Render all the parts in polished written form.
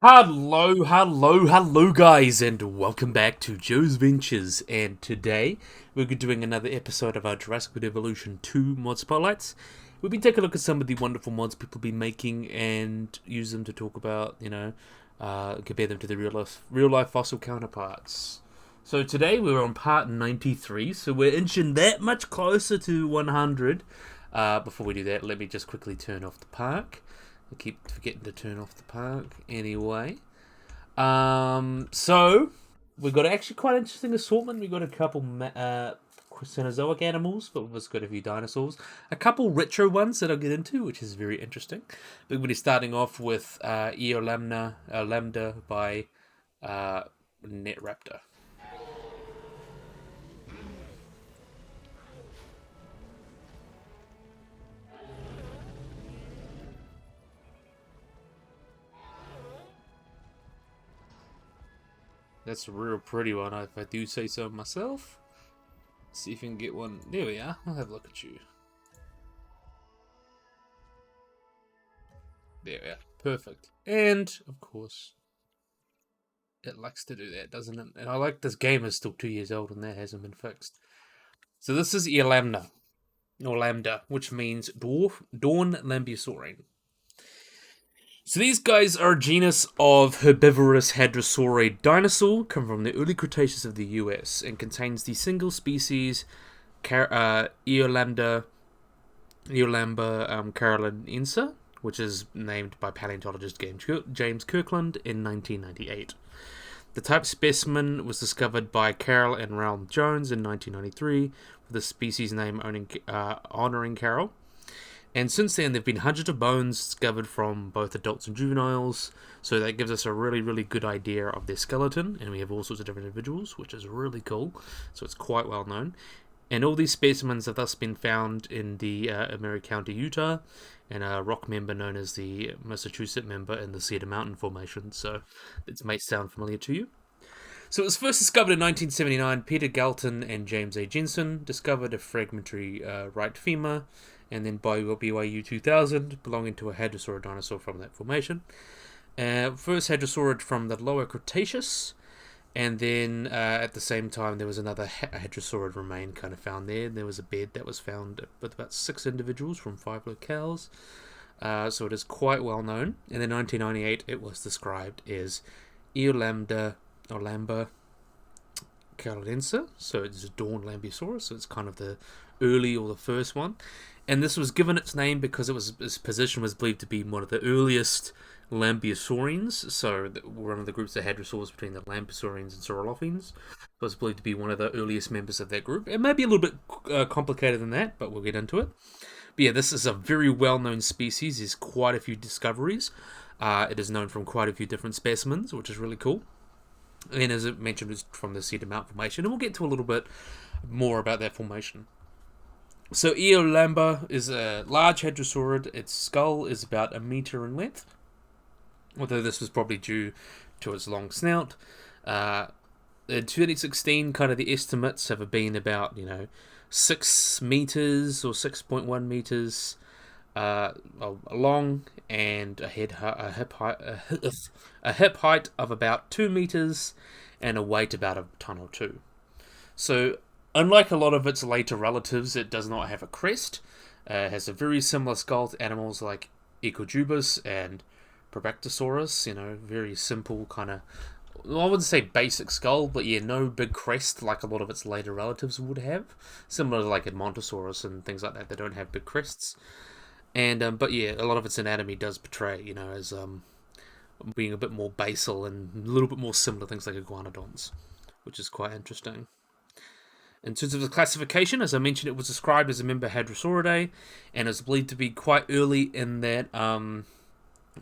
Hello, guys, and welcome back to Joe's Ventures. And today we're doing another episode of our Jurassic World Evolution 2 mod spotlights. We've been taking a look at some of the wonderful mods people have been making and use them to talk about, compare them to the real life fossil counterparts. So today we're on part 93, so we're inching that much closer to 100. Before we do that, let me just quickly turn off the park. I keep forgetting to turn off the park. Anyway, so we've got actually quite an interesting assortment. We've got a couple Cenozoic animals, but we've also got a few dinosaurs. A couple retro ones that I'll get into, which is very interesting. We're going to be starting off with Lambda by Netraptor. That's a real pretty one, if I do say so myself. Let's see if we can get one. There we are. I'll have a look at you. There we are. Perfect. And, of course, it likes to do that, doesn't it? And I like this game is still 2 years old and that hasn't been fixed. So this is Eolambia, or Lambda, which means Dawn Lambeosaurine. So these guys are a genus of herbivorous hadrosaurid dinosaur, come from the early Cretaceous of the US, and contains the single species Eolambia carolinense, which is named by paleontologist James Kirkland in 1998. The type specimen was discovered by Carroll and Ralph Jones in 1993, with the species name honouring Carroll. And since then, there have been hundreds of bones discovered from both adults and juveniles, so that gives us a really, really good idea of their skeleton, and we have all sorts of different individuals, which is really cool, so it's quite well known. And all these specimens have thus been found in the Emery County, Utah, and a rock member known as the Massachusetts member in the Cedar Mountain Formation, so it may sound familiar to you. So it was first discovered in 1979. Peter Galton and James A. Jensen discovered a fragmentary right femur, and then by BYU 2000, belonging to a hadrosaurid dinosaur from that formation. First hadrosaurid from the lower Cretaceous, and then at the same time there was another hadrosaurid remain kind of found there. There was a bed that was found with about 6 individuals from 5 locales, so it is quite well known. And in 1998 it was described as Eolambia carolinense, so it's Dawn Lambeosaurus, so it's kind of the early or the first one. And this was given its name because its position was believed to be one of the earliest Lambeosaurines, so one of the groups that hadrosaurs between the Lambeosaurines and Saurolophines. It was believed to be one of the earliest members of that group. It may be a little bit complicated than that, but we'll get into it. But yeah, this is a very well-known species. There's quite a few discoveries. It is known from quite a few different specimens, which is really cool. And as I mentioned, it's from the Cedar Mountain Formation, and we'll get to a little bit more about that formation. So Eolambia is a large hadrosaurid. Its skull is about 1 meter in length, although this was probably due to its long snout. In 2016, kind of the estimates have been about 6 meters or 6.1 meters long, and a hip height of about 2 meters, and a weight about a ton or two. So, unlike a lot of its later relatives, it does not have a crest. It has a very similar skull to animals like Ecojubus and Probectosaurus. Very simple kind of, I wouldn't say basic skull, but yeah, no big crest like a lot of its later relatives would have. Similar to like Edmontosaurus and things like that, they don't have big crests. And but yeah, a lot of its anatomy does portray, as being a bit more basal and a little bit more similar to things like iguanodons, which is quite interesting. In terms of the classification, as I mentioned, it was described as a member Hadrosauridae, and is believed to be quite early in that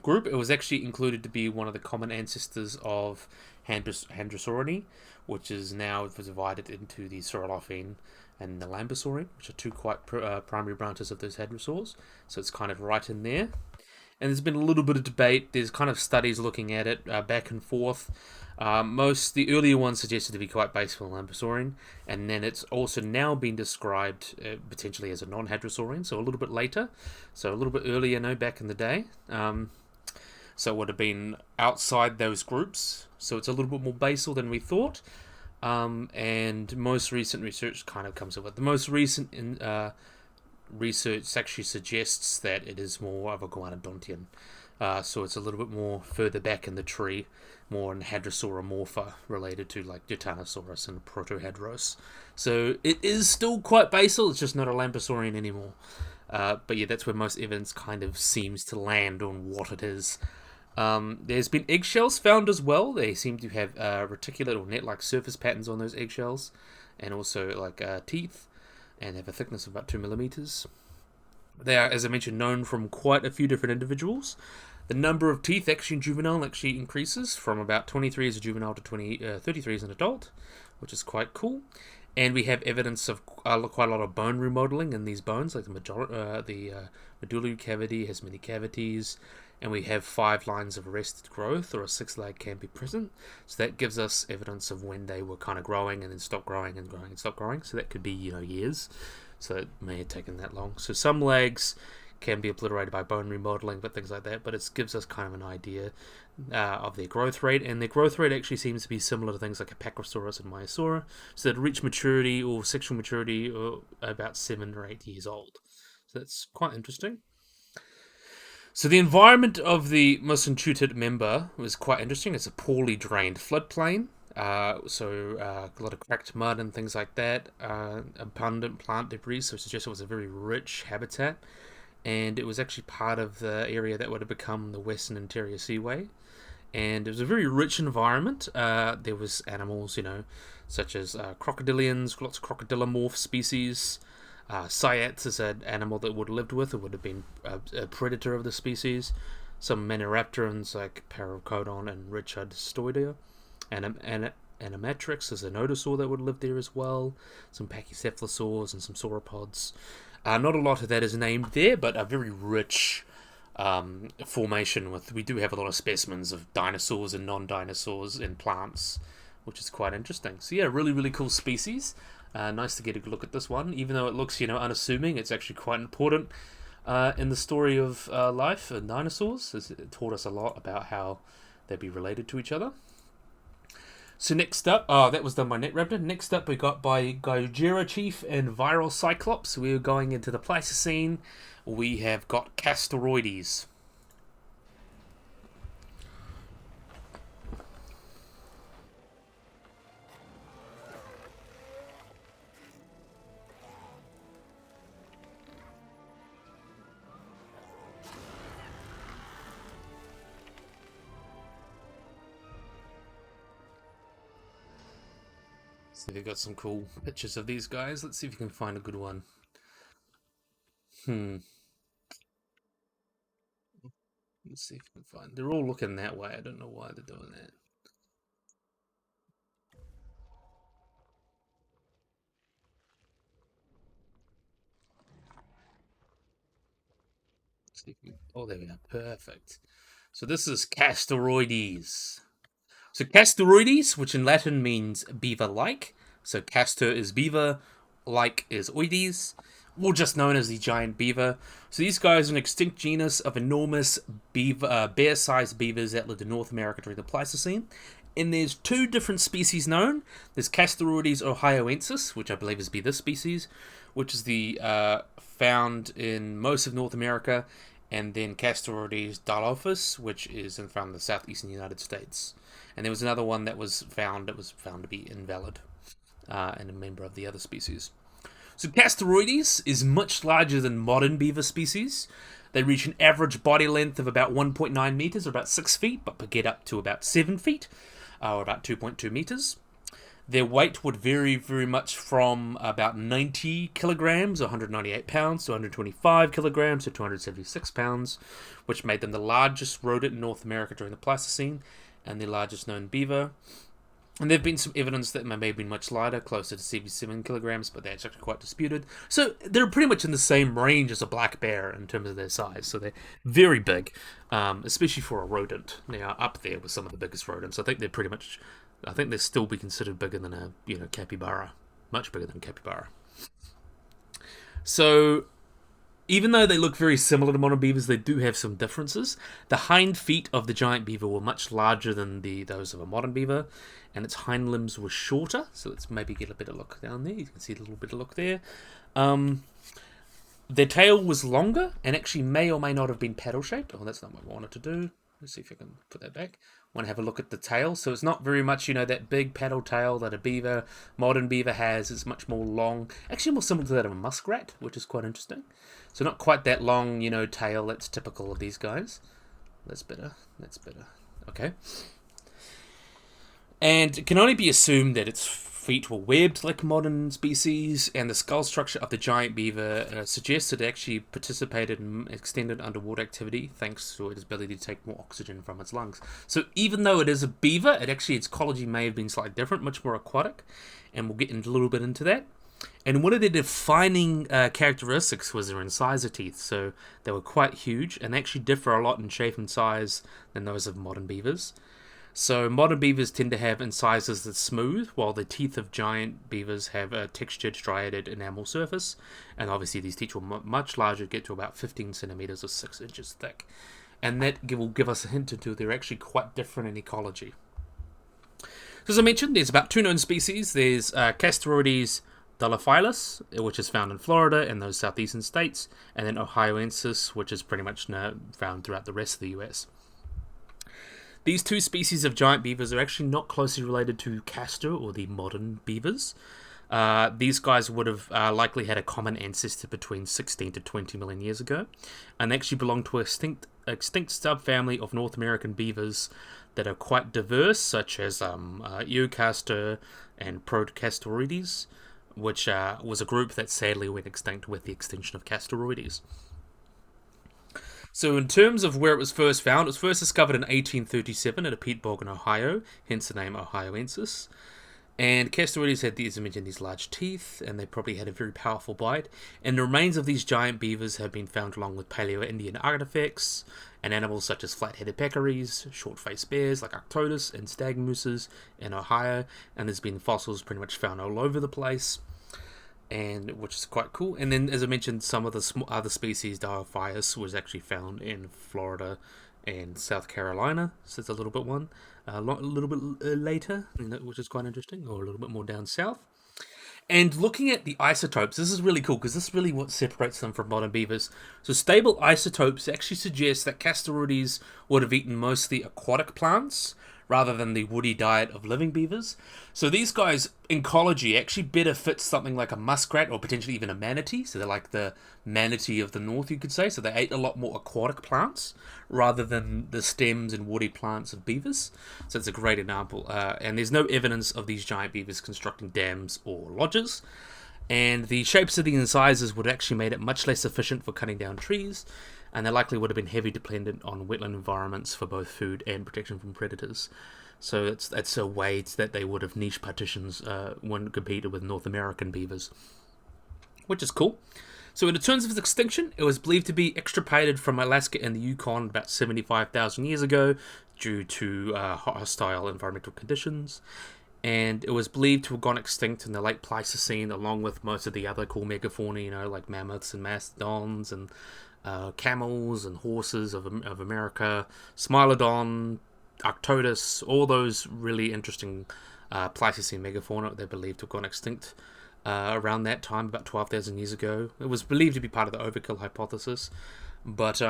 group. It was actually included to be one of the common ancestors of Hadrosauridae, which is now divided into the Saurolophine and the Lambeosaurine, which are two quite primary branches of those hadrosaurs. So it's kind of right in there. And there's been a little bit of debate. There's kind of studies looking at it back and forth. The earlier ones suggested to be quite basal on Lambeosaurine, and then it's also now been described potentially as a non-hadrosaurine, so a little bit later, so a little bit earlier, back in the day. So it would have been outside those groups. So it's a little bit more basal than we thought. And most recent research kind of comes up with the most recent research actually suggests that it is more of a Guanodontian. So it's a little bit more further back in the tree, more in Hadrosauromorpha, related to like Dinosaurus and Protohadros. So it is still quite basal, it's just not a Lambeosaurian anymore. But yeah, that's where most evidence kind of seems to land on what it is. There's been eggshells found as well. They seem to have reticulate or net-like surface patterns on those eggshells, and also like teeth, and have a thickness of about 2 millimeters. They are, as I mentioned, known from quite a few different individuals. The number of teeth actually in juvenile actually increases from about 23 as a juvenile to 33 as an adult, which is quite cool. And we have evidence of quite a lot of bone remodeling in these bones, like the medullary cavity has many cavities, and we have 5 lines of arrested growth, or a 6th leg can be present. So that gives us evidence of when they were kind of growing and then stopped growing and growing and stopped growing. So that could be, years. So it may have taken that long. So some legs can be obliterated by bone remodeling, but things like that. But it gives us kind of an idea of their growth rate, and their growth rate actually seems to be similar to things like Alpkarakush and Maiasaura. So they reach maturity or sexual maturity about 7 or 8 years old. So that's quite interesting. So the environment of the most intuited member was quite interesting. It's a poorly drained floodplain. A lot of cracked mud and things like that. Abundant plant debris, so it suggests it was a very rich habitat. And it was actually part of the area that would have become the Western Interior Seaway. And it was a very rich environment. There was animals, such as crocodilians, lots of crocodilomorph species. Cyats is an animal that would have lived with. It would have been a predator of the species. Some Maniraptorans like Paracodon and Richardstoidea. And Animatrix is a nodosaur that would live there as well. Some pachycephalosaurs and some sauropods. Not a lot of that is named there, but a very rich formation. We do have a lot of specimens of dinosaurs and non-dinosaurs and plants, which is quite interesting. So yeah, really, really cool species. Nice to get a good look at this one. Even though it looks, unassuming, it's actually quite important in the story of life and dinosaurs. It taught us a lot about how they'd be related to each other. So next up, that was done by Netraptor. Next up, we got by Gojira Chief and Viral Cyclops. We're going into the Pleistocene. We have got Castoroides. So we've got some cool pictures of these guys. Let's see if we can find a good one. Let's see if we can find. They're all looking that way. I don't know why they're doing that. Let's see if we... Oh, there we are. Perfect. So this is Castoroides. So Castoroides, which in Latin means beaver-like. So castor is beaver, like is oides, or just known as the giant beaver. So these guys are an extinct genus of enormous bear-sized beavers that lived in North America during the Pleistocene. And there's 2 different species known. There's Castoroides ohioensis, which I believe is this species, which is the found in most of North America, and then Castoroides dilophosaurus, which is found in the southeastern United States. And there was another one that was found to be invalid, and a member of the other species. So Castoroides is much larger than modern beaver species. They reach an average body length of about 1.9 meters, or about 6 feet, but could get up to about 7 feet, or about 2.2 meters. Their weight would vary very much from about 90 kilograms, 198 pounds, to 125 kilograms, to 276 pounds, which made them the largest rodent in North America during the Pleistocene, and the largest known beaver. And there have been some evidence that they may have been much lighter, closer to 77 kilograms, but that's actually quite disputed. So they're pretty much in the same range as a black bear in terms of their size. So they're very big, especially for a rodent. They are up there with some of the biggest rodents. I think they'll still be considered bigger than a capybara, much bigger than a capybara. So even though they look very similar to modern beavers, they do have some differences. The hind feet of the giant beaver were much larger than those of a modern beaver, and its hind limbs were shorter. So let's maybe get a better look down there. You can see a little bit of look there. Their tail was longer, and actually may or may not have been paddle-shaped. Oh, that's not what I wanted to do. Let's see if I can put that back. I want to have a look at the tail. So it's not very much, that big paddle tail that a modern beaver has. It's much more long. Actually more similar to that of a muskrat, which is quite interesting. So not quite that long, tail that's typical of these guys. That's better. That's better. Okay. And it can only be assumed that its feet were webbed like modern species, and the skull structure of the giant beaver suggests it actually participated in extended underwater activity thanks to its ability to take more oxygen from its lungs. So even though it is a beaver, its ecology may have been slightly different, much more aquatic, and we'll get a little bit into that. And one of their defining characteristics was their incisor teeth. So they were quite huge and actually differ a lot in shape and size than those of modern beavers. So modern beavers tend to have incisors that's smooth, while the teeth of giant beavers have a textured striated enamel surface. And obviously these teeth were much larger, get to about 15 centimeters or 6 inches thick. And that will give us a hint into they're actually quite different in ecology. So as I mentioned, there's about 2 known species. There's Castoroides dolophilus, which is found in Florida and those southeastern states, and then Ohioensis, which is pretty much found throughout the rest of the US. These 2 species of giant beavers are actually not closely related to Castor or the modern beavers. These guys would have likely had a common ancestor between 16 to 20 million years ago, and they actually belong to an extinct subfamily of North American beavers that are quite diverse, such as Eocastor and Protocastoroides, which was a group that sadly went extinct with the extinction of Castoroides. So in terms of where it was first found, it was first discovered in 1837 at a peat bog in Ohio, hence the name Ohioensis. And Castoroides had, as I mentioned, these large teeth, and they probably had a very powerful bite. And the remains of these giant beavers have been found along with Paleo-Indian artifacts, and animals such as flat-headed peccaries, short-faced bears like Arctodus, and stag mooses in Ohio. And there's been fossils pretty much found all over the place, and which is quite cool. And then, as I mentioned, some of the other species, Dinosaurs, was actually found in Florida and South Carolina. So it's a little bit later, which is quite interesting, or a little bit more down south. And looking at the isotopes, this is really cool because this is really what separates them from modern beavers. So stable isotopes actually suggest that Castoroides would have eaten mostly aquatic plants rather than the woody diet of living beavers. So these guys, in ecology, actually better fit something like a muskrat or potentially even a manatee. So they're like the manatee of the north, you could say. So they ate a lot more aquatic plants rather than the stems and woody plants of beavers. So it's a great example. And there's no evidence of these giant beavers constructing dams or lodges. And the shapes of the incisors would actually made it much less efficient for cutting down trees, and they likely would have been heavily dependent on wetland environments for both food and protection from predators. So that's a way that they would have niche partitions when competed with North American beavers, which is cool. So in terms of its extinction, it was believed to be extirpated from Alaska and the Yukon about 75,000 years ago due to hostile environmental conditions. And it was believed to have gone extinct in the late Pleistocene, along with most of the other cool megafauna, like mammoths and mastodons and camels and horses of America, Smilodon, Arctodus, all those really interesting Pleistocene megafauna they're believed to have gone extinct around that time, about 12,000 years ago. It was believed to be part of the overkill hypothesis, but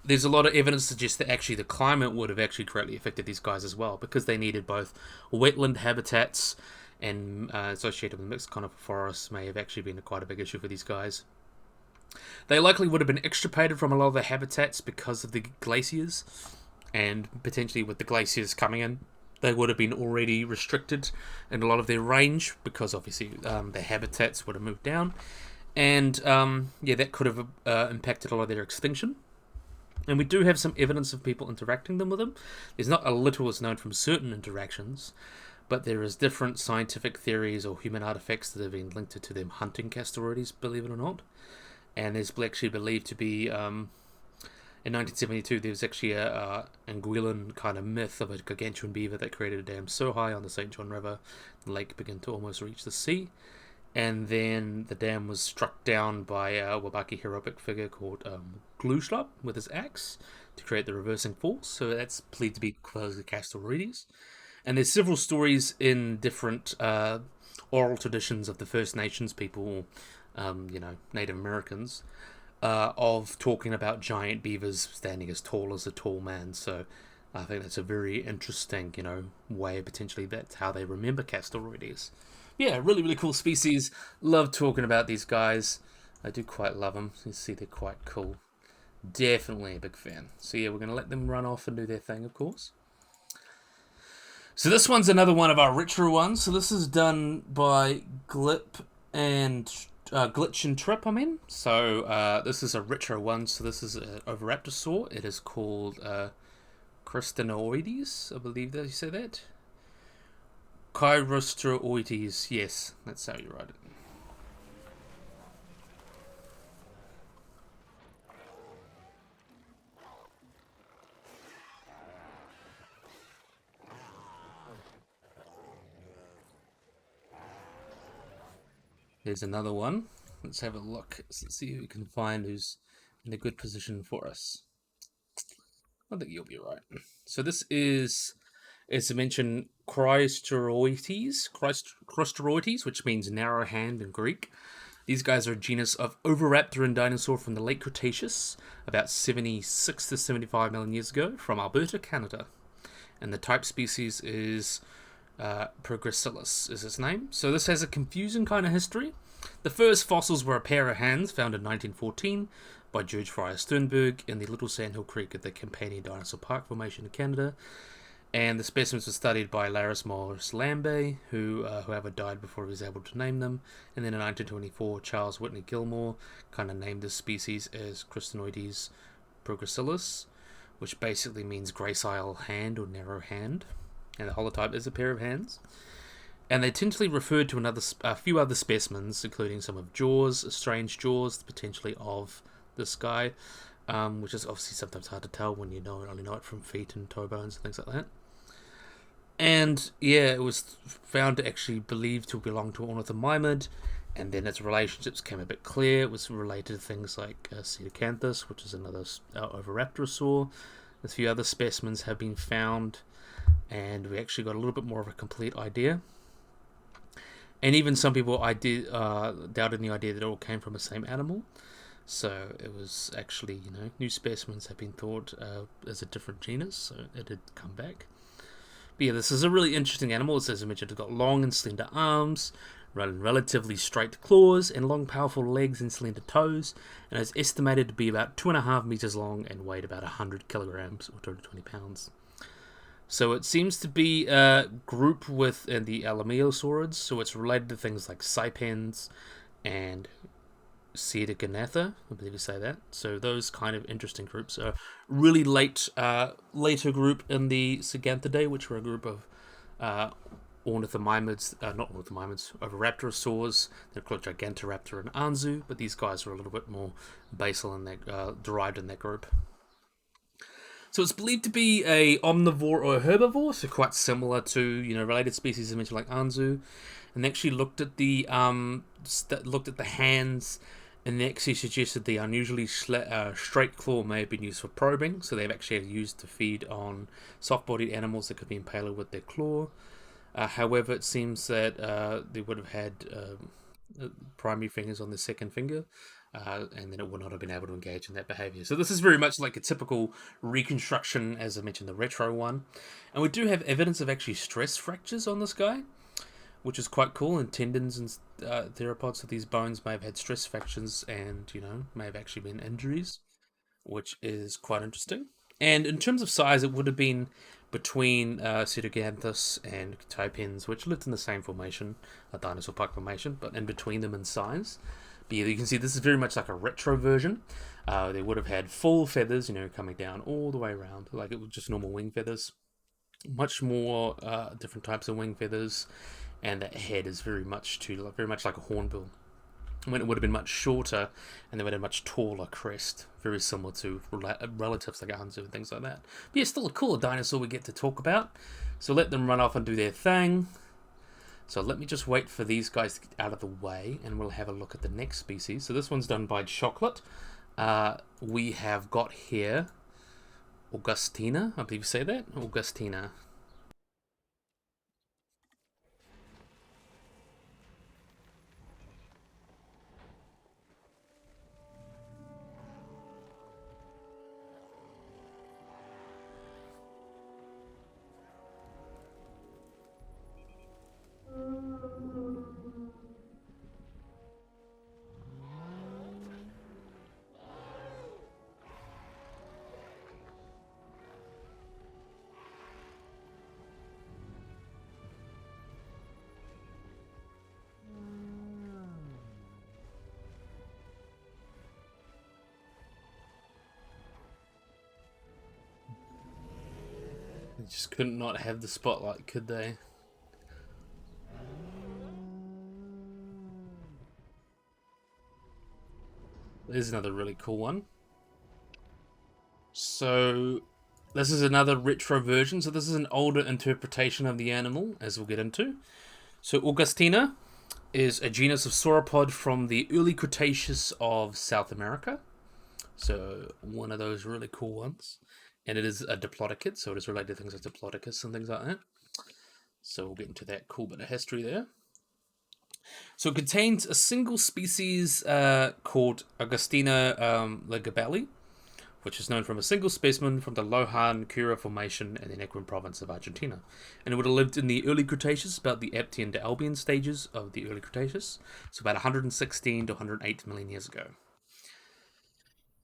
there's a lot of evidence to suggest that actually the climate would have actually greatly affected these guys as well, because they needed both wetland habitats and associated with mixed conifer forests may have actually been quite a big issue for these guys. They likely would have been extirpated from a lot of the habitats because of the glaciers, and potentially with the glaciers coming in, they would have been already restricted in a lot of their range, because obviously their habitats would have moved down, and that could have impacted a lot of their extinction. And we do have some evidence of people interacting with them. There's not a little is known from certain interactions, but there is different scientific theories or human artifacts that have been linked to them hunting Castoroides, believe it or not. And there's actually believed to be, in 1972, there was actually a Anguillan kind of myth of a gargantuan beaver that created a dam so high on the St. John River, the lake began to almost reach the sea. and then the dam was struck down by a Wabaki heroic figure called Glushlup with his axe to create the reversing force. So that's believed to be close to Castoroides. And there's several stories in different oral traditions of the First Nations people, Native Americans, of talking about giant beavers standing as tall as a tall man. So I think that's a very interesting, way potentially that's how they remember Castoroides. Yeah, really, really cool species. Love talking about these guys. I do quite love them. You see, they're quite cool. Definitely a big fan. So yeah, we're going to let them run off and do their thing, of course. So this one's another one of our retro ones. So this is done by Glitch and Trip, I mean. So this is a retro one. So this is an Oviraptorosaur. It is called Chirostenotes, I believe that you say that. Chirostenotes, yes, that's how you write it. Here's another one. Let's have a look. Let's see who we can find who's in a good position for us. I think you'll be right. So this is, as I mentioned, Chrystoroides, which means narrow hand in Greek. These guys are a genus of oviraptoran dinosaur from the late Cretaceous, about 76 to 75 million years ago, from Alberta, Canada. And the type species is Progressilis is its name. So this has a confusing kind of history. The first fossils were a pair of hands found in 1914 by George Fryer Sternberg in the Little Sandhill Creek at the Campania Dinosaur Park Formation in Canada. And the specimens were studied by Laris Morris Lambe, who however died before he was able to name them. And then in 1924, Charles Whitney Gilmore kind of named this species as Chrystenoides progressilis, which basically means gracile hand or narrow hand. And the holotype is a pair of hands. And they tentatively referred to a few other specimens, including some of jaws, strange jaws, potentially of this guy, which is obviously sometimes hard to tell when you only know it from feet and toe bones and things like that. And yeah, it was found to actually believed to belong to ornithomimid, and then its relationships came a bit clear. It was related to things like Coelacanthus, which is another Oviraptorosaur. A few other specimens have been found, and we actually got a little bit more of a complete idea. And even some people doubted the idea that it all came from the same animal. So it was actually, new specimens have been thought as a different genus, so it did come back. But yeah, this is a really interesting animal. As I mentioned, it's got long and slender arms, relatively straight claws, and long, powerful legs and slender toes, and is estimated to be about 2.5 meters long and weighed about 100 kilograms or 220 pounds. So it seems to be a group with the Eolambia, so it's related to things like saipens and Cetacognathus, I believe you say that. So those kind of interesting groups are really later group in the Siganthidae, which were a group of ornithomimids, not ornithomimids, Oviraptorosaurs. They're called Gigantoraptor and Anzu, but these guys are a little bit more basal in that, derived in that group. So it's believed to be a omnivore or a herbivore, so quite similar to related species I mentioned like Anzu, and they actually looked at the hands, and they actually suggested the unusually straight claw may have been used for probing. So they've actually used to feed on soft-bodied animals that could be impaled with their claw. However, it seems that they would have had primary fingers on the second finger. And then it would not have been able to engage in that behavior. So this is very much like a typical reconstruction, as I mentioned, the retro one. And we do have evidence of actually stress fractures on this guy, which is quite cool. And tendons and theropods of these bones may have had stress fractures and, may have actually been injuries, which is quite interesting. And in terms of size, it would have been between Cetacognathus and Taipens, which lived in the same formation, a dinosaur park formation, but in between them in size. But yeah, you can see this is very much like a retro version. They would have had full feathers, coming down all the way around, like it was just normal wing feathers. Much more different types of wing feathers, and that head is very much like a hornbill. When it would have been much shorter, and they would have a much taller crest, very similar to relatives like Anzu and things like that. But yeah, still a cool dinosaur we get to talk about. So let them run off and do their thing. So let me just wait for these guys to get out of the way, and we'll have a look at the next species. So this one's done by Chocolate. We have got here Augustina, I believe you say that? Augustina. They just couldn't not have the spotlight, could they? There's another really cool one. So this is another retro version. So this is an older interpretation of the animal, as we'll get into. So Augustina is a genus of sauropod from the early Cretaceous of South America. So one of those really cool ones. And it is a diplodocid, so it is related to things like Diplodocus and things like that. So we'll get into that cool bit of history there. So it contains a single species called Augustina legabelli, which is known from a single specimen from the Lojan Cura Formation in the Neuquén province of Argentina. And it would have lived in the early Cretaceous, about the Aptian to Albian stages of the early Cretaceous, so about 116 to 108 million years ago.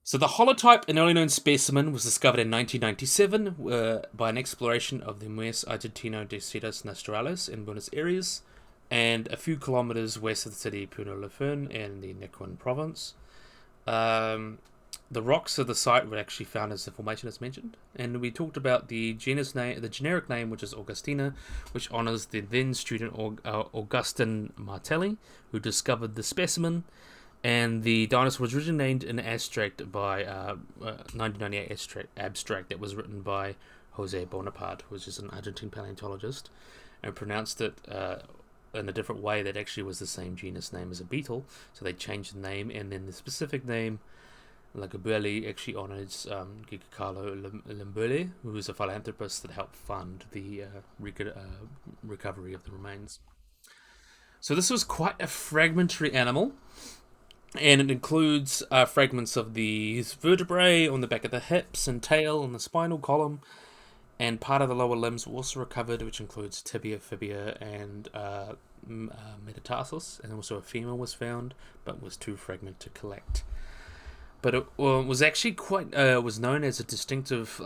So the holotype, an early known specimen, was discovered in 1997 by an exploration of the Mues Argentino de Ciudades Naturales in Buenos Aires, and a few kilometers west of the city Puno Lafern in the Neuquén province. The rocks of the site were actually found as the formation as mentioned, and we talked about the generic name, which is Augustina, which honors the then student Augustin Martelli, who discovered the specimen. And the dinosaur was originally named in an abstract by 1998 abstract that was written by Jose Bonaparte, which is an Argentine paleontologist, and pronounced it in a different way that actually was the same genus name as a beetle. So they changed the name, and then the specific name, Legabelli, actually honors Giancarlo Lambole, who was a philanthropist that helped fund the recovery of the remains. So this was quite a fragmentary animal. And it includes fragments of the vertebrae on the back of the hips and tail and the spinal column, and part of the lower limbs were also recovered, which includes tibia, fibia, and metatarsus, and also a femur was found, but was too fragmented to collect. But it was actually quite was known as a distinctive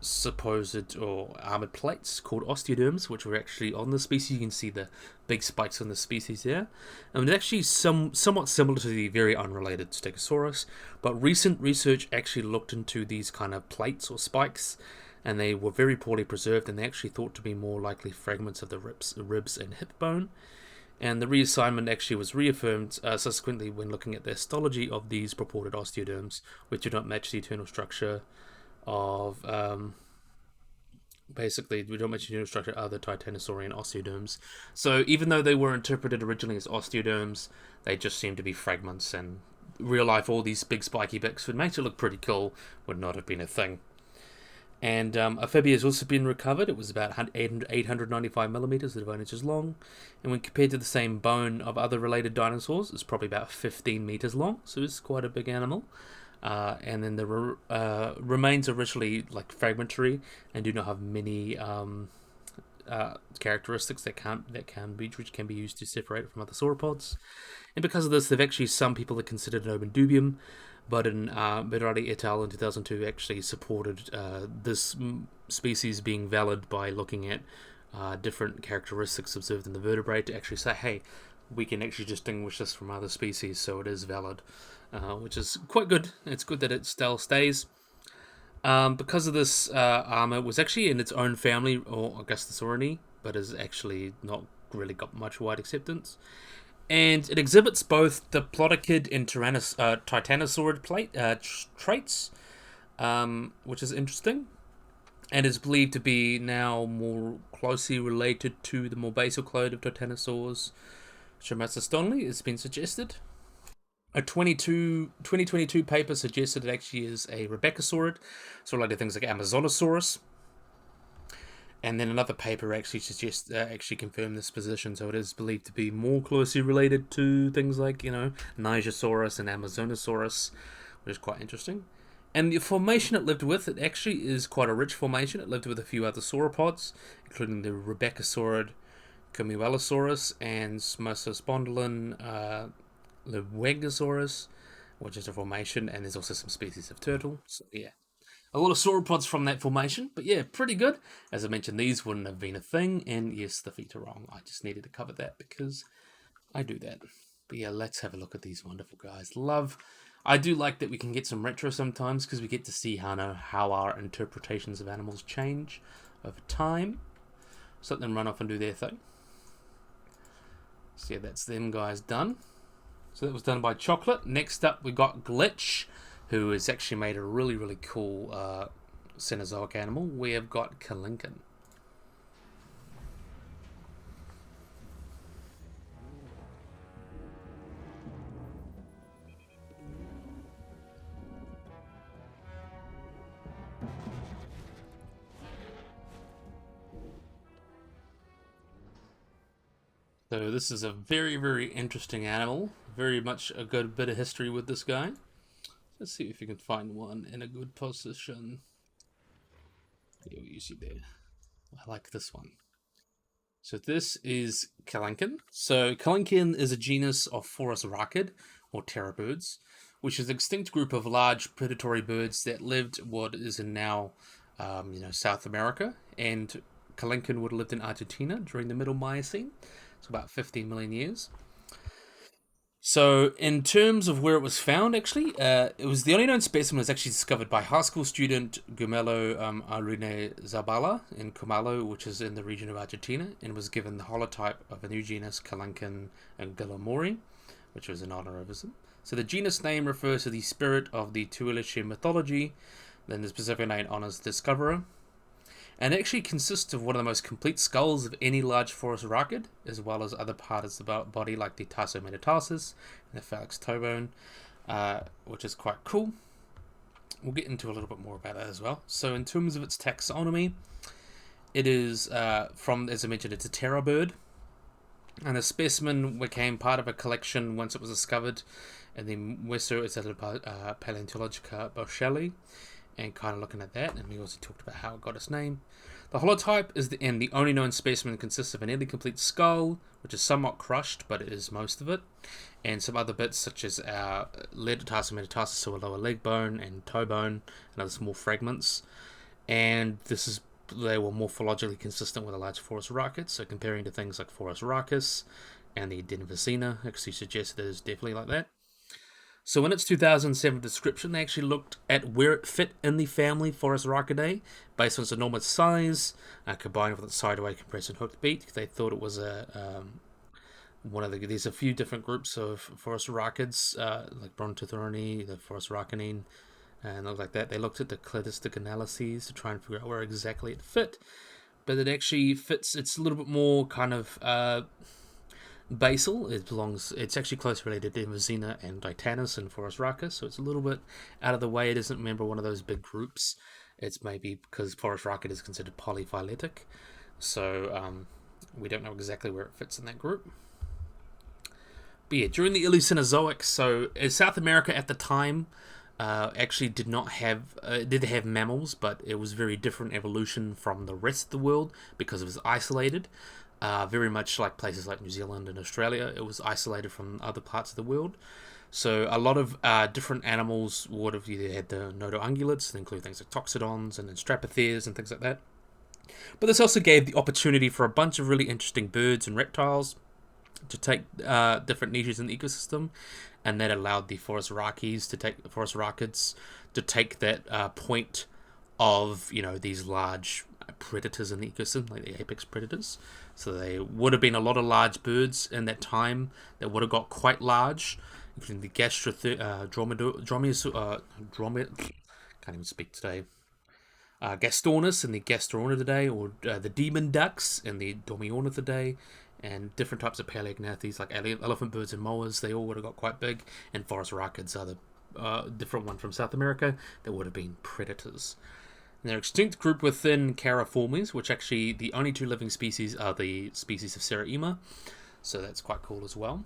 supposed or armored plates called osteoderms, which were actually on the species. You can see the big spikes on the species there, and it's actually somewhat similar to the very unrelated Stegosaurus. But recent research actually looked into these kind of plates or spikes, and they were very poorly preserved, and they actually thought to be more likely fragments of the ribs and hip bone. And the reassignment actually was reaffirmed subsequently when looking at the histology of these purported osteoderms, which do not match the internal structure of basically we don't match the internal structure of other titanosaurian osteoderms. So even though they were interpreted originally as osteoderms, they just seem to be fragments, and real life all these big spiky bits would make it look pretty cool would not have been a thing. And a fibia has also been recovered. It was about 895 millimeters, 11 inches long. And when compared to the same bone of other related dinosaurs, it's probably about 15 meters long. So it's quite a big animal. And then the remains are originally like fragmentary and do not have many characteristics that can be used to separate it from other sauropods. And because of this, they've actually some people have considered an open dubium. But in Berardi et al. In 2002 actually supported this species being valid by looking at different characteristics observed in the vertebrae to actually say, hey, we can actually distinguish this from other species, so it is valid, which is quite good. It's good that it still stays. Because of this armor, it was actually in its own family, or Augustisaurinae, but has actually not really got much wide acceptance. And it exhibits both diplodocid and titanosaurid traits, which is interesting. and is believed to be now more closely related to the more basal clade of Titanosaurs. Chirostenotes has been suggested. A 2022 paper suggested it actually is a Rebecasaurid, so related to things like Amazonosaurus. And then another paper actually suggests actually confirmed this position, so it is believed to be more closely related to things like Nigersaurus and Amazonosaurus, which is quite interesting. And the formation it lived with, it actually is quite a rich formation. It lived with a few other sauropods, including the Rebecasaurid, Comuellosaurus, and Smosospondylon Lewegasaurus, which is a formation, and there's also some species of turtle. So yeah, a lot of sauropods from that formation, but yeah, pretty good. As I mentioned, these wouldn't have been a thing, and yes, the feet are wrong. I just needed to cover that because I do that. But yeah, let's have a look at these wonderful guys. I do like that we can get some retro sometimes because we get to see how our interpretations of animals change over time. So let them run off and do their thing. So yeah, that's them guys done. So that was done by Chocolate. Next up, we got Glitch, who has actually made a really, really cool Cenozoic animal. We have got Kelenken. So this is a very, very interesting animal. Very much a good bit of history with this guy. Let's see if you can find one in a good position. Yeah, you see there. I like this one. So this is Kelenken. So Kelenken is a genus of Forest racid, or terror birds, which is an extinct group of large predatory birds that lived what is in now, South America. And Kelenken would have lived in Argentina during the Middle Miocene, so about 15 million years. So, in terms of where it was found, actually, it was the only known specimen was actually discovered by high school student Gumelo Arune Zabala in Comalo, which is in the region of Argentina, and was given the holotype of a new genus, Kelenken and Gilomori, which was in honor of him. So, the genus name refers to the spirit of the Tuileries mythology, then the specific name honors the discoverer. And it actually consists of one of the most complete skulls of any large forest racid, as well as other parts of the body like the tarsometatarssus and the phalanx toe bone, which is quite cool. We'll get into a little bit more about that as well. So in terms of its taxonomy, it is as I mentioned, it's a terror bird. And the specimen became part of a collection once it was discovered in the Mueso Paleontologica Boschelli, and kind of looking at that, and we also talked about how it got its name. The holotype is the only known specimen consists of a nearly complete skull, which is somewhat crushed, but it is most of it, and some other bits such as our tarsometatarssus, so a lower leg bone and toe bone, and other small fragments. And they were morphologically consistent with a large Forest racid, so comparing to things like Forest racus and the Denvacina actually suggests that it is definitely like that. So in its 2007 description, they actually looked at where it fit in the family Forest racidae based on its enormous size, combined with its sideway compressed and hooked beak. They thought it was there's a few different groups of Forest racids, like Brontothorni, the Forest racinine, and things like that. They looked at the cladistic analyses to try and figure out where exactly it fit, but it actually fits. It's a little bit more kind of basal. It's actually closely related to Denvacina and Titanus and Forest racus, so it's a little bit out of the way. It isn't a member of one of those big groups. It's maybe because Forest racus is considered polyphyletic, so we don't know exactly where it fits in that group. But yeah, during the Cenozoic, so South America at the time actually did have mammals, but it was very different evolution from the rest of the world because it was isolated. Very much like places like New Zealand and Australia, it was isolated from other parts of the world. So a lot of different animals would have either had the nodoungulates, that include things like toxodons and then strapotheres and things like that. But this also gave the opportunity for a bunch of really interesting birds and reptiles to take different niches in the ecosystem, and that allowed the Forest racids to take that point of these large predators in the ecosystem, like the apex predators. So there would have been a lot of large birds in that time that would have got quite large, including the can't even speak today. Gastornis and the Gastoronidae, or the demon ducks and the Dormiornithidae, and different types of paleognathes like elephant birds and moas. They all would have got quite big, and forest rakids are the different one from South America that would have been predators. And they're extinct group within Caraformes, which actually the only two living species are the species of Seraima, so that's quite cool as well.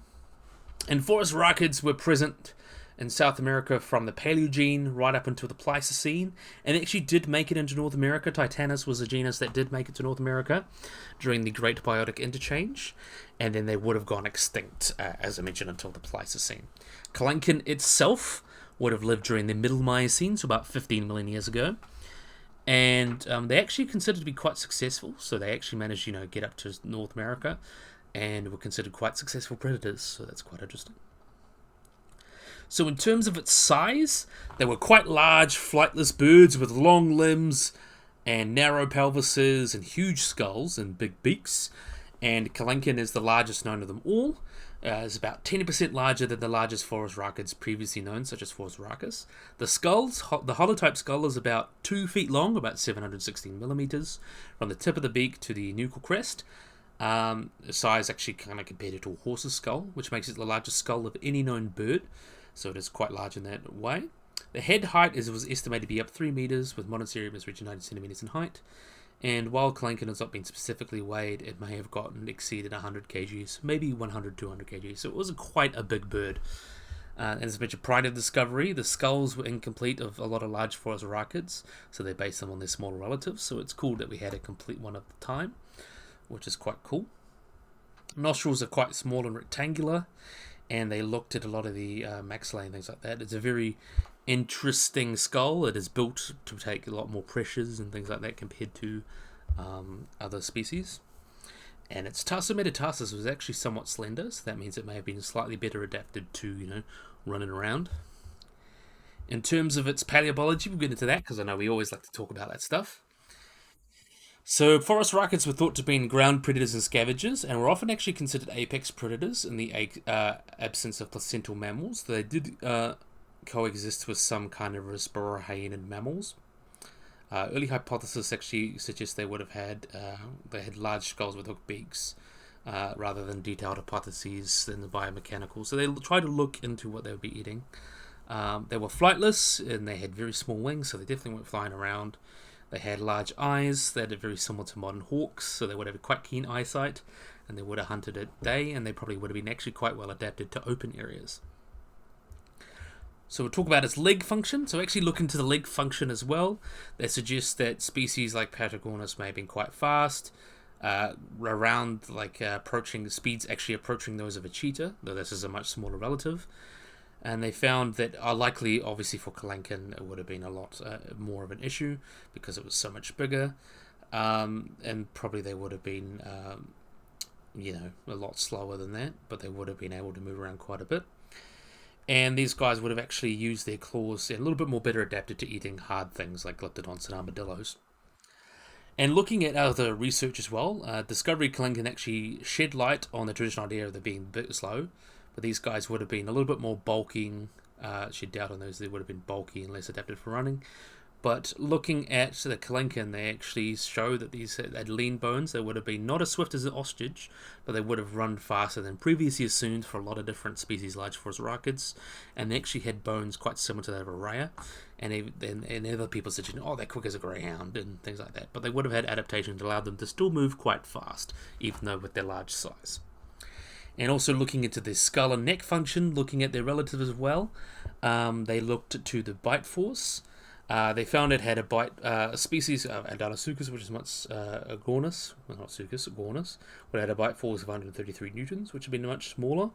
And forest rakids were present in South America from the Paleogene right up until the Pleistocene, and actually did make it into North America. Titanus was a genus that did make it to North America during the Great Biotic Interchange, and then they would have gone extinct, as I mentioned, until the Pleistocene. Kelenken itself would have lived during the Middle Miocene, so about 15 million years ago, and they actually considered to be quite successful, so they actually managed, get up to North America, and were considered quite successful predators, so that's quite interesting. So in terms of its size, they were quite large, flightless birds with long limbs and narrow pelvises and huge skulls and big beaks. And Kelenken is the largest known of them all. It's about 10% larger than the largest forest rakids previously known, such as Phorusrhacus. The holotype skull is about 2 feet long, about 716 millimeters, from the tip of the beak to the nuchal crest. The size actually kind of compared to a horse's skull, which makes it the largest skull of any known bird. So it is quite large in that way. The head height was estimated to be up 3 meters, with modern Cerebrus reaching 90 centimeters in height. And while Kelenken has not been specifically weighed, it may have exceeded 100 kgs, maybe 100, 200 kgs. So it was quite a big bird. And as I mentioned, prior to discovery, the skulls were incomplete of a lot of large forest rakids, so they based them on their smaller relatives. So it's cool that we had a complete one at the time, which is quite cool. Nostrils are quite small and rectangular, and they looked at a lot of the maxillae and things like that. It's a very interesting skull. It is built to take a lot more pressures and things like that compared to other species. And its tarsometatarsals was actually somewhat slender, so that means it may have been slightly better adapted to, running around. In terms of its paleobiology, we'll get into that because I know we always like to talk about that stuff. So, forest rakids were thought to have been ground predators and scavengers, and were often actually considered apex predators in the absence of placental mammals. They did coexist with some kind of respirohyaenid mammals. Early hypotheses actually suggest they would have had large skulls with hooked beaks, rather than detailed hypotheses in the biomechanical. So they tried to look into what they would be eating. They were flightless, and they had very small wings, so they definitely weren't flying around. They had large eyes. They had it very similar to modern hawks, so they would have quite keen eyesight, and they would have hunted at day, and they probably would have been actually quite well adapted to open areas. So we'll talk about its leg function. So actually look into the leg function as well. They suggest that species like Patagornis may have been quite fast, approaching the speeds actually approaching those of a cheetah, though this is a much smaller relative. And they found that likely, obviously for Kelenken, it would have been a lot more of an issue because it was so much bigger. And probably they would have been, a lot slower than that, but they would have been able to move around quite a bit. And these guys would have actually used their claws and a little bit more better adapted to eating hard things like glyptodonts and armadillos. And looking at other research as well, Discovery Kelenken actually shed light on the traditional idea of them being a bit slow, but these guys would have been a little bit more bulky. Shed doubt on those, they would have been bulky and less adapted for running. But looking at the Kelenken, they actually show that these had lean bones. They would have been not as swift as an ostrich, but they would have run faster than previously assumed for a lot of different species, large forest rakids. And they actually had bones quite similar to that of a rhea. And other people suggested, they're quick as a greyhound and things like that. But they would have had adaptation that allowed them to still move quite fast, even though with their large size. And also looking into their skull and neck function, looking at their relatives as well, they looked to the bite force. They found it had a species of Dinosaurus, which is much Agornis, well, not Sucus, Agornis, would have had a bite force of 133 newtons, which would have been much smaller.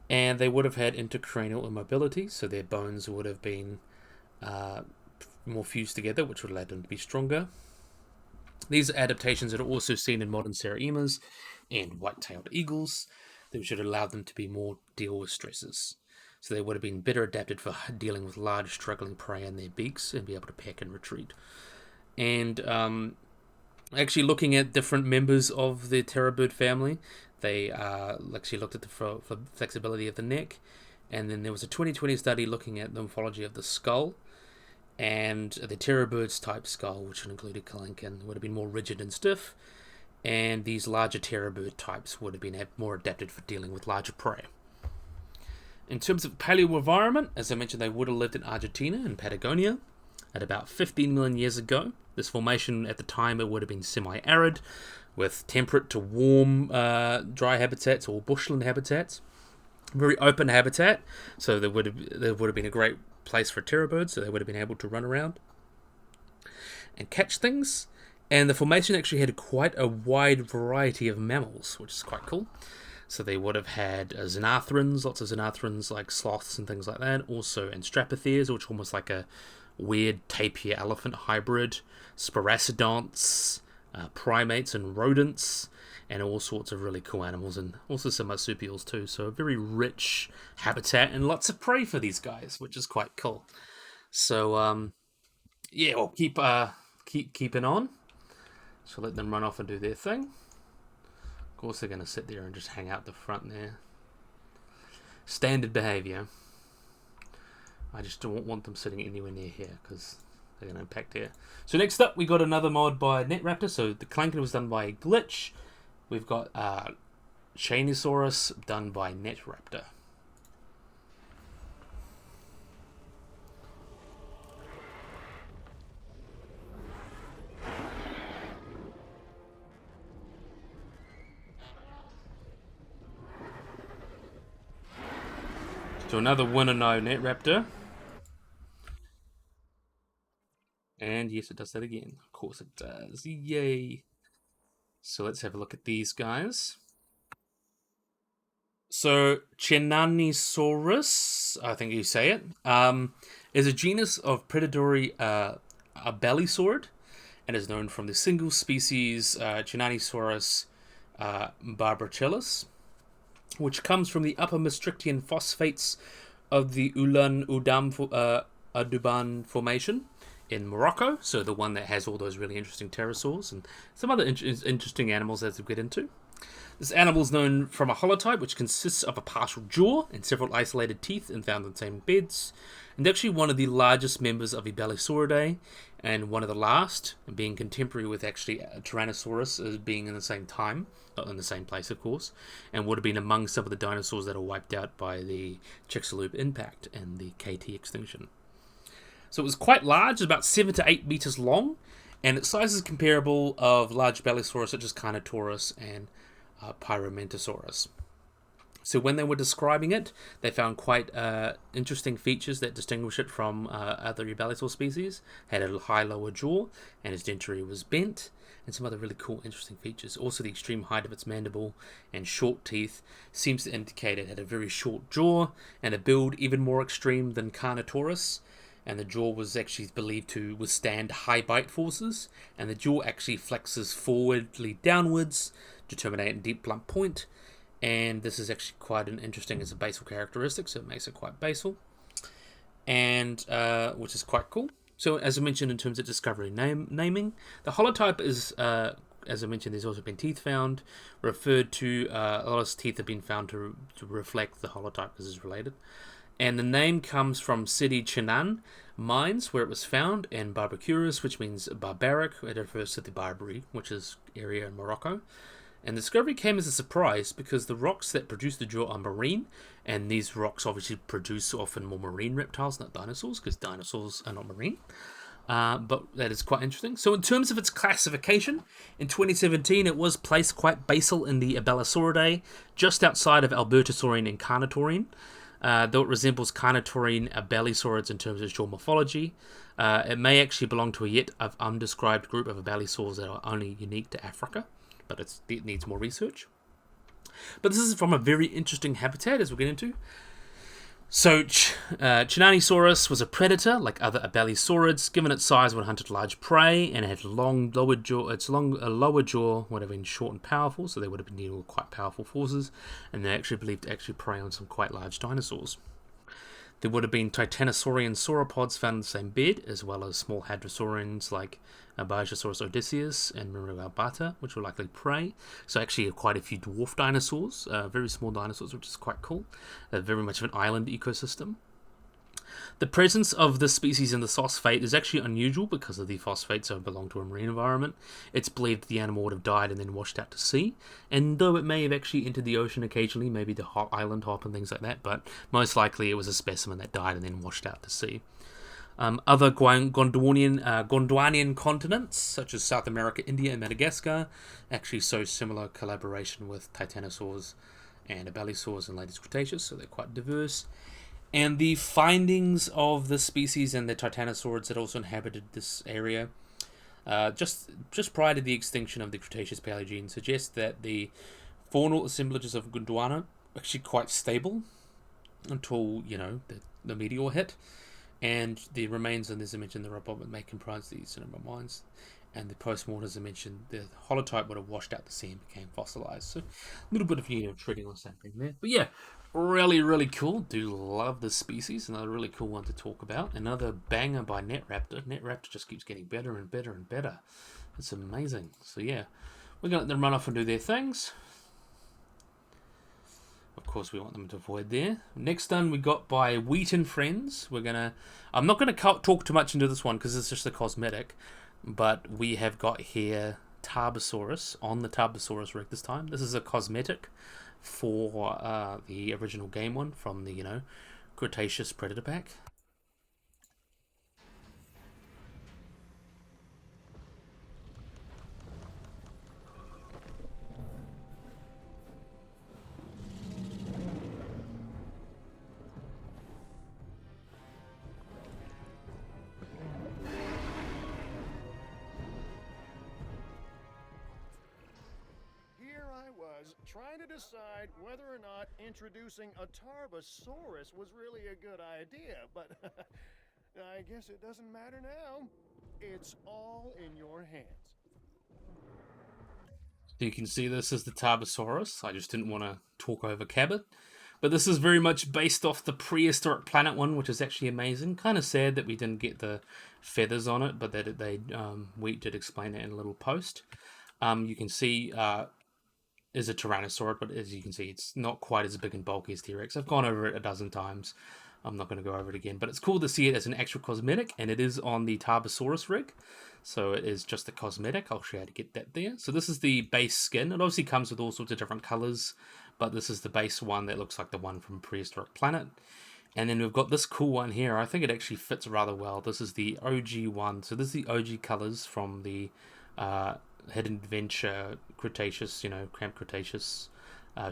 And they would have had intercranial immobility, so their bones would have been more fused together, which would have led them to be stronger. These adaptations are also seen in modern Seraimas and white-tailed eagles, that should allow them to be more deal with stresses. So they would have been better adapted for dealing with large, struggling prey in their beaks and be able to peck and retreat. And actually looking at different members of the terrorbird family, they actually looked at the flexibility of the neck. And then there was a 2020 study looking at the morphology of the skull. and the Terrabirds type skull, which included Kelenken, would have been more rigid and stiff, and these larger Terrabird types would have been more adapted for dealing with larger prey. In terms of paleo environment, as I mentioned, they would have lived in Argentina and Patagonia at about 15 million years ago. This formation at the time, it would have been semi-arid, with temperate to warm dry habitats or bushland habitats. Very open habitat, so there would have been a great place for terrabirds, so they would have been able to run around and catch things. And the formation actually had quite a wide variety of mammals, which is quite cool. So they would have had xenarthrans, lots of xenarthrans like sloths and things like that. Also Anthropotheres, which are almost like a weird tapir elephant hybrid. Sparacidonts, primates and rodents, and all sorts of really cool animals, and also some marsupials too. So a very rich habitat and lots of prey for these guys, which is quite cool. So yeah, we'll keep keeping on. So let them run off and do their thing. Of course, they're going to sit there and just hang out the front there. Standard behaviour. I just don't want them sitting anywhere near here because they're going to impact here. So next up, we got another mod by Netraptor. So the Kelenken was done by Glitch. We've got Chenanisaurus done by Netraptor. So another winner now, Netraptor. And yes, it does that again. Of course it does. Yay. So let's have a look at these guys. So Chenanisaurus, I think you say it, is a genus of predatory abalisaurid, and is known from the single species Chenanisaurus barbarichellis, which comes from the upper Maastrichtian phosphates of the Ulan-Udan Formation in Morocco, so the one that has all those really interesting pterosaurs and some other interesting animals as we get into. This animal is known from a holotype which consists of a partial jaw and several isolated teeth and found in the same beds, and actually one of the largest members of Abelisauridae, and one of the last, being contemporary with actually Tyrannosaurus as being in the same time, not in the same place of course, and would have been among some of the dinosaurs that are wiped out by the Chicxulub impact and the KT extinction. So it was quite large, about 7 to 8 meters long, and its size is comparable of large Balisaurus such as Carnotaurus and Pyromentosaurus. So when they were describing it, they found quite interesting features that distinguish it from other Euballisaur species. Had a high lower jaw, and its dentary was bent, and some other really cool, interesting features. Also, the extreme height of its mandible and short teeth seems to indicate it had a very short jaw and a build even more extreme than Carnotaurus. And the jaw was actually believed to withstand high bite forces, and the jaw actually flexes forwardly downwards to terminate in deep blunt point. And this is actually quite an interesting as a basal characteristic, so it makes it quite basal, and which is quite cool. So as I mentioned in terms of discovery naming, the holotype is, as I mentioned, there's also been teeth found, referred to, a lot of teeth have been found to reflect the holotype because it's related. And the name comes from Sidi Chenan mines where it was found, and Barbacuris, which means barbaric. It refers to the Barbary, which is area in Morocco. And the discovery came as a surprise because the rocks that produce the jaw are marine, and these rocks obviously produce often more marine reptiles, not dinosaurs, because dinosaurs are not marine. But that is quite interesting. So in terms of its classification, in 2017 it was placed quite basal in the Abelisauridae, just outside of Albertosaurine and Carnotaurine. Though it resembles Carnotaurine abelisaurids in terms of jaw morphology, it may actually belong to a yet undescribed group of abelisaurs that are only unique to Africa, but it needs more research. But this is from a very interesting habitat, as we'll get into. So, Chenanisaurus was a predator, like other abelisaurids. Given its size, would hunted large prey, and it had long lower jaw. Its lower jaw would have been short and powerful, so they would have been dealing with quite powerful forces, and they actually believed to actually prey on some quite large dinosaurs. There would have been titanosaurian sauropods found in the same bed, as well as small hadrosaurians like Biosaurus odysseus and Mirugalbata, which were likely prey. So actually quite a few dwarf dinosaurs, very small dinosaurs, which is quite cool. Very much of an island ecosystem. The presence of this species in the phosphate is actually unusual because of the phosphates don't belong to a marine environment. It's believed the animal would have died and then washed out to sea, and though it may have actually entered the ocean occasionally, maybe the island hop and things like that, but most likely it was a specimen that died and then washed out to sea. Other Gondwanian continents, such as South America, India, and Madagascar, actually show similar collaboration with Titanosaurs and Abelisaurs in latest Cretaceous, so they're quite diverse. And the findings of the species and the Titanosaurs that also inhabited this area just prior to the extinction of the Cretaceous Paleogene suggest that the faunal assemblages of Gondwana are actually quite stable until, the meteor hit. And the remains, and as I mentioned, the robot may comprise these cinema mines. And the post-mortem, as I mentioned, the holotype would have washed out the sea and became fossilized. So a little bit of treating what's happening there. But yeah, really, really cool. Do love this species. Another really cool one to talk about. Another banger by Netraptor. Netraptor just keeps getting better and better and better. It's amazing. So yeah, we're going to let them run off and do their things. Of course, we want them to avoid there. Next done, we got by Wheat and Friends. I'm not gonna talk too much into this one because it's just a cosmetic, but we have got here Tarbosaurus on the Tarbosaurus rig this time. This is a cosmetic for the original game one from the Cretaceous Predator pack. Trying to decide whether or not introducing a Tarbosaurus was really a good idea, but I guess it doesn't matter now. It's all in your hands. So you can see this is the Tarbosaurus. I just didn't want to talk over Cabot. But this is very much based off the prehistoric planet one, which is actually amazing. Kind of sad that we didn't get the feathers on it, but that Wheat did explain it in a little post. You can see is a Tyrannosaur, but as you can see, it's not quite as big and bulky as T-Rex. I've gone over it a dozen times. I'm not going to go over it again, but it's cool to see it as an actual cosmetic, and it is on the Tarbosaurus rig. So it is just a cosmetic. I'll show you how to get that there. So this is the base skin. It obviously comes with all sorts of different colors, but this is the base one that looks like the one from Prehistoric Planet. And then we've got this cool one here. I think it actually fits rather well. This is the OG one. So this is the OG colors from the Hidden Adventure Cretaceous, Camp Cretaceous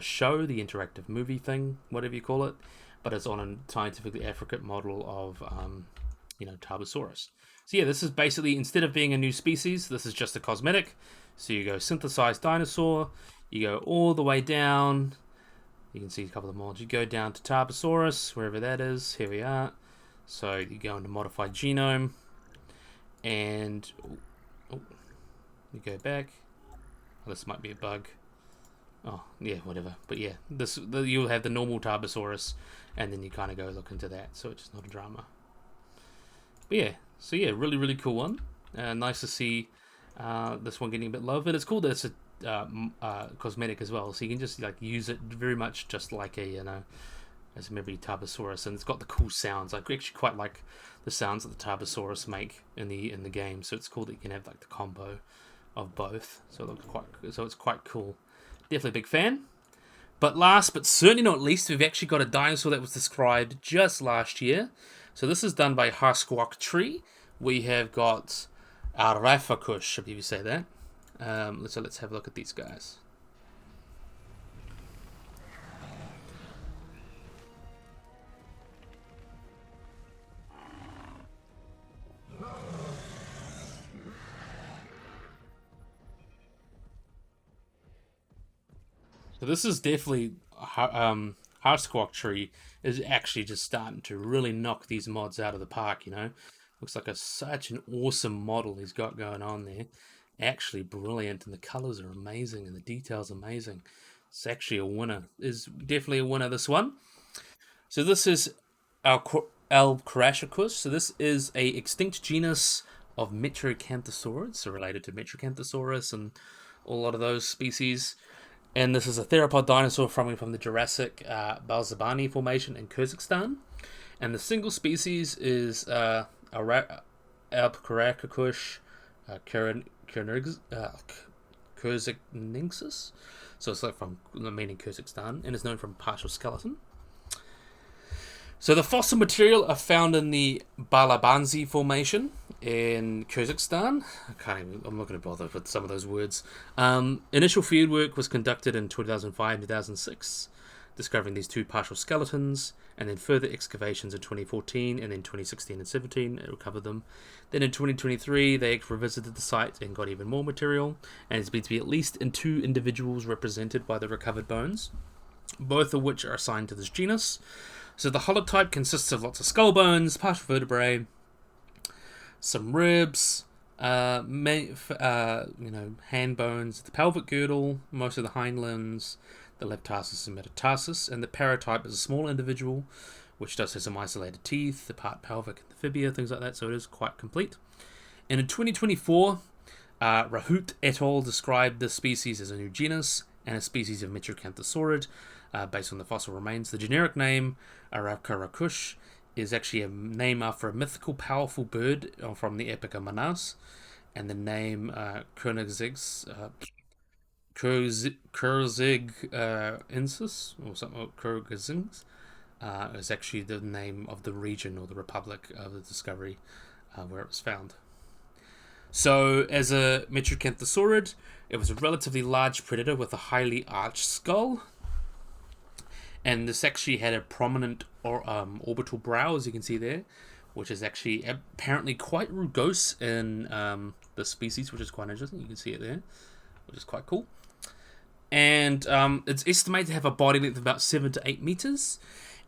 show, the interactive movie thing, whatever you call it. But it's on a scientifically accurate model of, Tarbosaurus. So yeah, this is basically, instead of being a new species, this is just a cosmetic. So you go synthesized dinosaur, you go all the way down. You can see a couple of mods. You go down to Tarbosaurus, wherever that is. Here we are. So you go into modified genome, and you go back. Oh, this might be a bug. Oh, yeah, whatever. But yeah, you'll have the normal Tarbosaurus, and then you kind of go look into that, so it's not a drama. But yeah, so yeah, really, really cool one. Nice to see this one getting a bit love. And it's cool that it's a cosmetic as well, so you can just use it very much just like a, as maybe Tarbosaurus, and it's got the cool sounds. I actually quite like the sounds that the Tarbosaurus make in the game, so it's cool that you can have the combo of both. So it's quite cool. Definitely a big fan. But last but certainly not least, we've actually got a dinosaur that was described just last year. So this is done by Tree. We have got Alpkarakush, I believe you say that. So let's have a look at these guys. So this is definitely Tree is actually just starting to really knock these mods out of the park. Looks like such an awesome model he's got going on there. Actually brilliant, and the colors are amazing, and the details amazing. It's actually a winner. Is definitely a winner, this one. So this is Alpkarakush. So this is a extinct genus of Metrocanthosaurids, so related to Metrocanthosaurus and a lot of those species. And this is a theropod dinosaur from the Jurassic Balzabani Formation in Kyrgyzstan. And the single species is Alpkarakush Kurzichnensis. So it's like from meaning Kyrgyzstan, and is known from partial skeleton. So the fossil material are found in the Balabanzi Formation in Kyrgyzstan. I'm not going to bother with some of those words. Initial fieldwork was conducted in 2005-2006, discovering these two partial skeletons, and then further excavations in 2014, and then 2016 and 17 recovered them. Then in 2023, they revisited the site and got even more material, and it's believed to be at least in 2 individuals represented by the recovered bones, both of which are assigned to this genus. So the holotype consists of lots of skull bones, partial vertebrae, some ribs, hand bones, the pelvic girdle, most of the hind limbs, the left tarsus and metatarsus, and the paratype is a small individual, which does have some isolated teeth, the part pelvic and the fibia, things like that, so it is quite complete. And in 2024, Rahut et al. Described this species as a new genus and a species of Metrocanthosauride, based on the fossil remains. The generic name, Alpkarakush, is actually a name after a mythical powerful bird from the Epic of Manas, and the name Kernigzigs, Kurzichnensis, or something, Kyrgyzings, is actually the name of the region or the republic of the discovery where it was found. So, as a Metrocanthosauride, it was a relatively large predator with a highly arched skull. And this actually had a prominent orbital brow, as you can see there, which is actually apparently quite rugose in the species, which is quite interesting. You can see it there, which is quite cool. And it's estimated to have a body length of about 7 to 8 meters.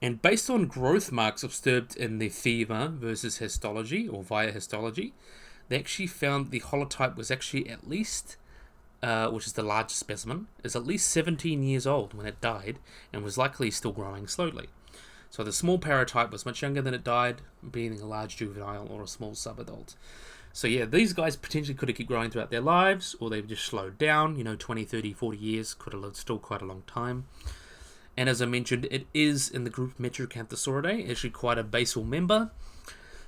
And based on growth marks observed in the Thema versus histology, or via histology, they actually found the holotype was actually at least, which is the largest specimen, is at least 17 years old when it died, and was likely still growing slowly. So the small paratype was much younger than it died, being a large juvenile or a small subadult. So yeah, these guys potentially could have kept growing throughout their lives, or they've just slowed down, 20, 30, 40 years, could have lived still quite a long time. And as I mentioned, it is in the group Metrocanthosauridae, actually quite a basal member.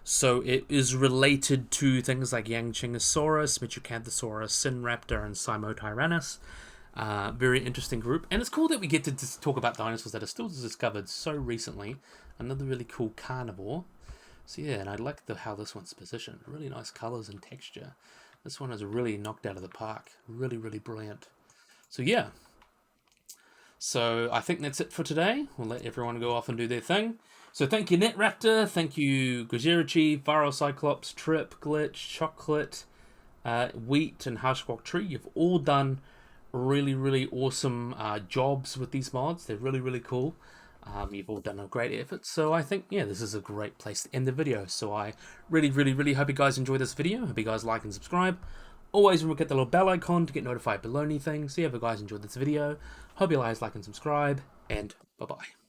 So it is related to things like Chenanisaurus, Metrocanthosaurus, Sinraptor, and Simotyrannis. Very interesting group. And it's cool that we get to talk about dinosaurs that are still discovered so recently. Another really cool carnivore. So yeah, and I like how this one's positioned. Really nice colours and texture. This one is really knocked out of the park. Really, really brilliant. So yeah. So I think that's it for today. We'll let everyone go off and do their thing. So thank you, Netraptor. Thank you, Gojirachi, Viral Cyclops, Trip, Glitch, Chocolate, Wheat, and Harshquark Tree. You've all done really, really awesome jobs with these mods. They're really, really cool. You've all done a great effort. So I think, yeah, this is a great place to end the video. So I really, really, really hope you guys enjoy this video. Hope you guys like and subscribe. Always remember to get the little bell icon to get notified below anything. So yeah, if you guys enjoyed this video, hope you guys like and subscribe, and bye-bye.